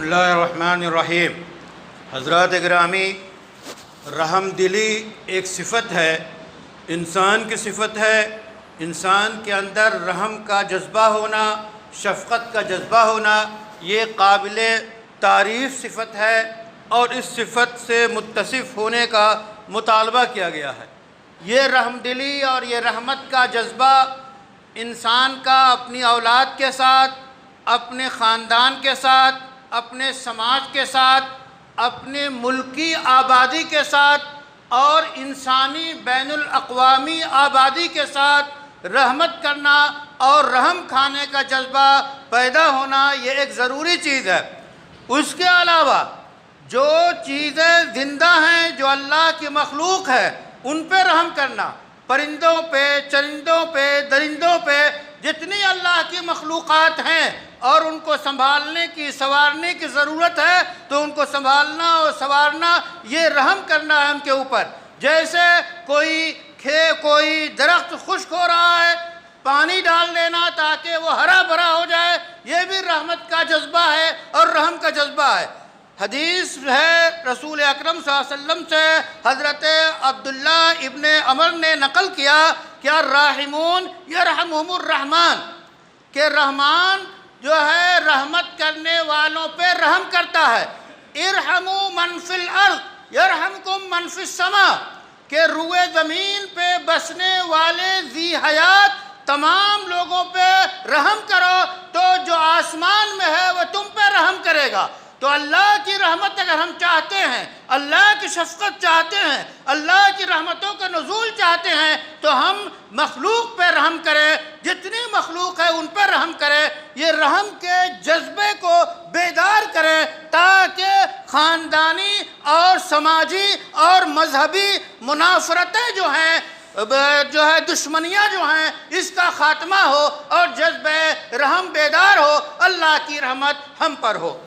اللہ الرحمن الرحیم۔ حضرات گرامی، رحم دلی ایک صفت ہے، انسان کی صفت ہے۔ انسان کے اندر رحم کا جذبہ ہونا، شفقت کا جذبہ ہونا، یہ قابل تعریف صفت ہے، اور اس صفت سے متصف ہونے کا مطالبہ کیا گیا ہے۔ یہ رحم دلی اور یہ رحمت کا جذبہ انسان کا اپنی اولاد کے ساتھ، اپنے خاندان کے ساتھ، اپنے سماج کے ساتھ، اپنے ملکی آبادی کے ساتھ اور انسانی بین الاقوامی آبادی کے ساتھ رحمت کرنا اور رحم کھانے کا جذبہ پیدا ہونا، یہ ایک ضروری چیز ہے۔ اس کے علاوہ جو چیزیں زندہ ہیں، جو اللہ کی مخلوق ہے، ان پہ رحم کرنا، پرندوں پہ، چرندوں پہ، درندوں پہ، جتنی اللہ کی مخلوقات ہیں اور ان کو سنبھالنے کی، سنوارنے کی ضرورت ہے، تو ان کو سنبھالنا اور سنوارنا، یہ رحم کرنا ہے ان کے اوپر۔ جیسے کوئی درخت خشک ہو رہا ہے، پانی ڈال دینا تاکہ وہ ہرا بھرا ہو جائے، یہ بھی رحمت کا جذبہ ہے اور رحم کا جذبہ ہے۔ حدیث ہے رسول اکرم صلی اللہ علیہ وسلم سے، حضرت عبداللہ ابن عمر نے نقل کیا کہ الراحمون یرحمہم الرحمن، کہ رحمان جو ہے رحمت کرنے والوں پہ رحم کرتا ہے۔ ارحموا من فی الارض یرحمکم من فی السماء، کہ روئے زمین پہ بسنے والے ذی حیات تمام لوگوں پہ رحم کرو تو جو آسمان میں ہے وہ تم پہ رحم کرے گا۔ تو اللہ کی رحمت اگر ہم چاہتے ہیں، اللہ کی شفقت چاہتے ہیں، اللہ کی رحمتوں کا نزول چاہتے ہیں، تو ہم مخلوق پہ رحم کریں، جتنی مخلوق ہے ان پہ رحم کریں، یہ رحم کے جذبے کو بیدار کریں تاکہ خاندانی اور سماجی اور مذہبی منافرتیں جو ہیں، دشمنیاں جو ہیں، اس کا خاتمہ ہو اور جذبہ رحم بیدار ہو، اللہ کی رحمت ہم پر ہو۔